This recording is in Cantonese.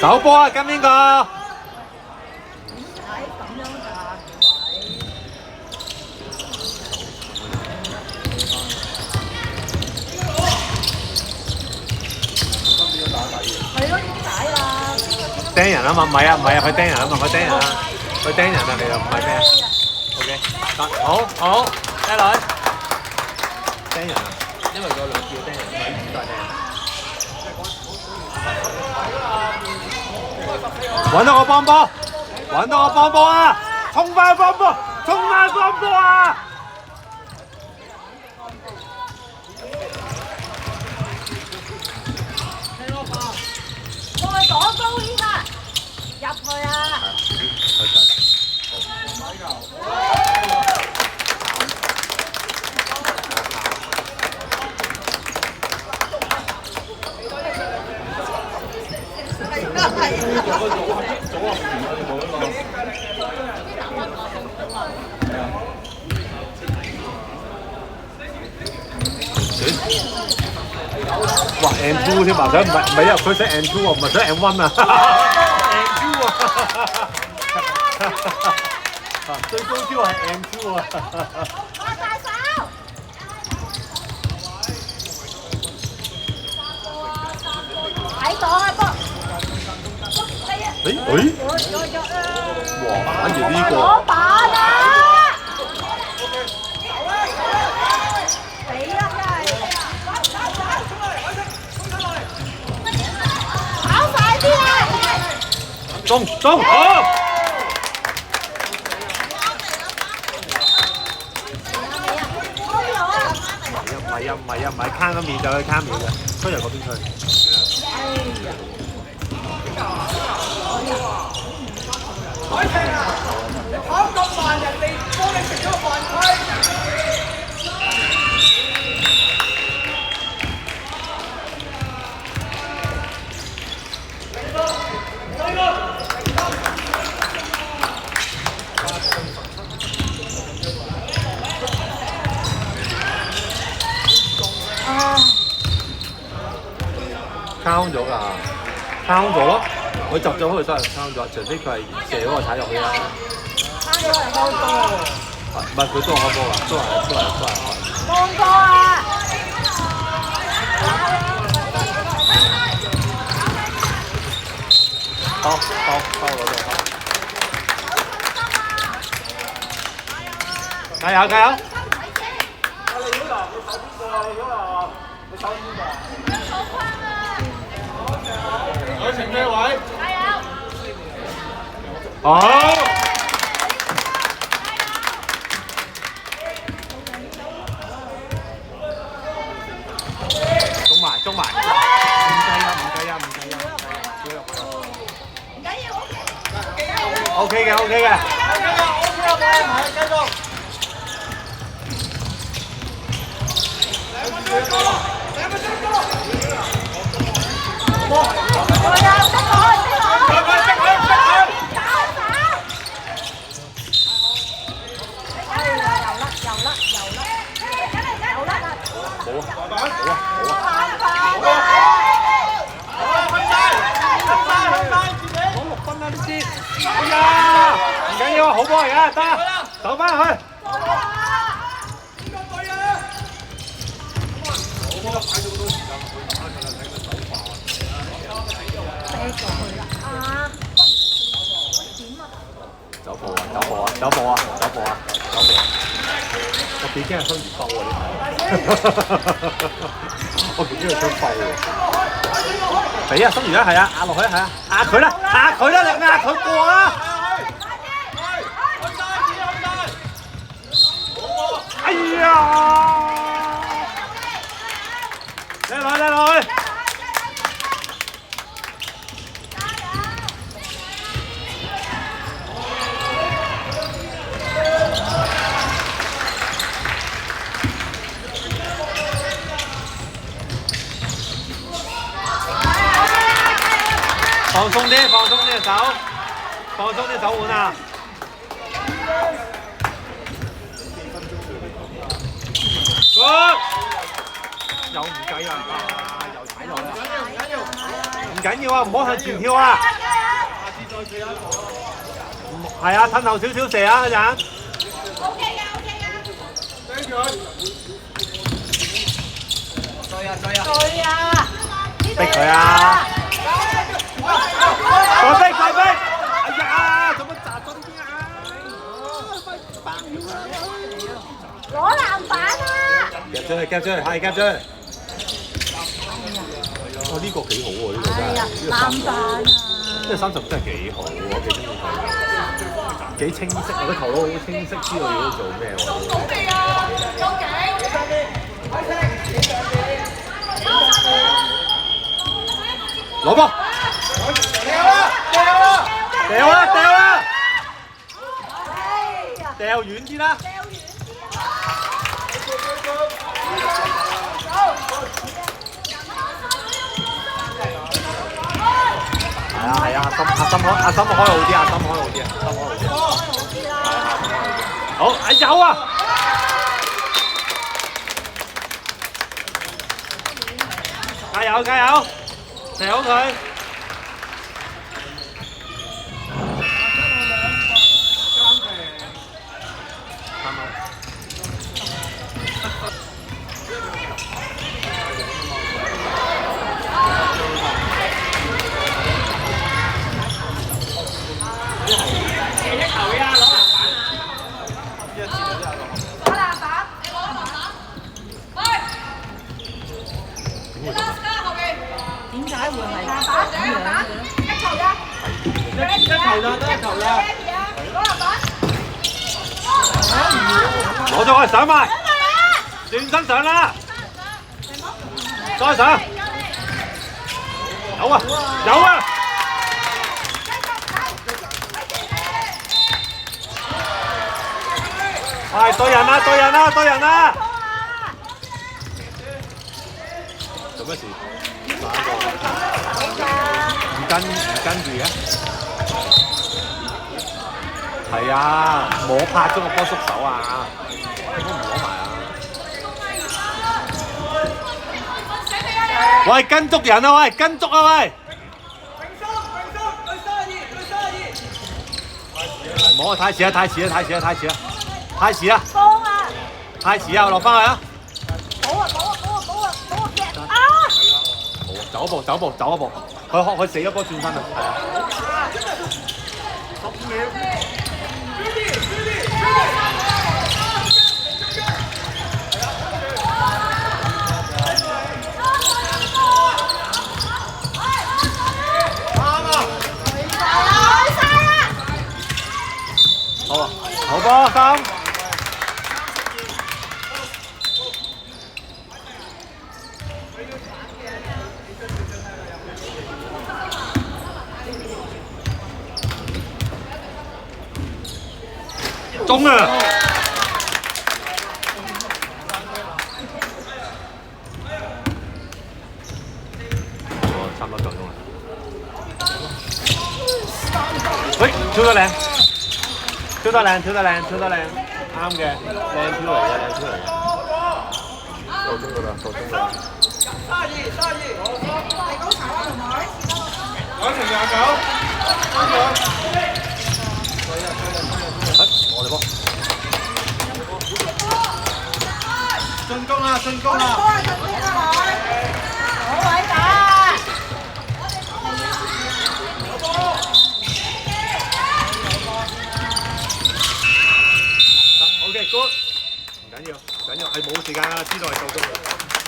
手波啊，跟邊個？釘人啊嘛，唔係啊，佢釘人啊嘛，佢釘人啊，佢釘人啊，你又唔係咩啊 ？OK， 得，好，低女，釘人啊，因為個兩次釘人，兩次都係釘人。揾到個幫波，揾到個幫波啊！衝翻幫波，衝翻幫波啊！再攞高啲啊！入去啊！哇 ，M2 添啊！想唔係啊？佢想 M2 喎，唔係想 M1 啊 ！M2 啊！最高招係 M2 啊！大手！睇到啊，波！哇！反而呢個攞板啊！死啦！跑快啲啊！中好！唔係，慳個面就去慳面嘅，推入嗰邊出。你跑咁慢，人哋幫你食咗個犯規。count 咗㗎，count 咗咯，佢執咗佢真係 count 咗，除非佢係射嗰個踩入去啦。翻咗嚟開波。唔係佢都係開波㗎，都係開。放波啊！收攞咗。加油！海晴咩位？加油！好。中埋，唔計啊！唔緊要，OK 嘅。哎呀，唔緊要啊，好波嚟嘅，得，走翻去。走步啊！我幾驚係雙魚鬥啊！我幾驚係雙鬥喎！俾啊，雙魚啊，係啊，壓落去係啊，壓佢啦，你壓佢過啦！哎呀！靚女！放鬆啲隻手腕啊！Good！又唔計啊！又踩落啦！唔緊要啊，唔好向前跳啊！係啊，褪後少少射啊，嗰陣。OK 嘅，OK 嘅。追住佢。追啊追啊！對啊！逼佢啊！再逼再逼！哎呀，做乜砸咗呢邊啊？攞籃板啊！夾咗佢，夾咗佢，係夾咗佢。哇！呢個幾好喎，呢個真係。籃板啊！呢個30真係幾好喎，幾中意睇。幾清晰，我個頭腦好清晰，知道要做咩喎。好味啊！有景。攞波！掉啦掉啦！掉啦掉啦！哎呀！掉遠啲啦！係啊係啊，阿心開好啲，阿心開好啲，阿心開好啲。係啊，好啊有啊！加油加油！射好佢！點解會係籃板？一球咋？一球咋，得一球咋。攞籃板。攞咗佢上埋，轉身上啦，再上，有啊有啊！係對人啦對人啦對人啦！做乜事？唔跟住嘅？係啊，摸拍咗個波縮手啊！點解唔攞埋啊？喂，跟足人啊喂，跟足啊喂！唔好啊，太遲啦太遲啦太遲啦太遲啦太遲啦！幫啊！太遲啊，落翻去啊！補啊夾啊！走一步走一步走一步，佢死咗波轉身啊！係啊！好啊，好波三。中啊！哦，差唔多夠鐘啦。喂，跳得靚，跳得靚，跳得靚，跳得靚，啱嘅，靚跳嚟嘅，靚跳嚟嘅。夠鐘㗎啦，夠鐘㗎啦。我哋波。進攻啦！進攻啦！好偉大！OK，good，唔緊要，係冇時間啦，知道係夠鐘㗎。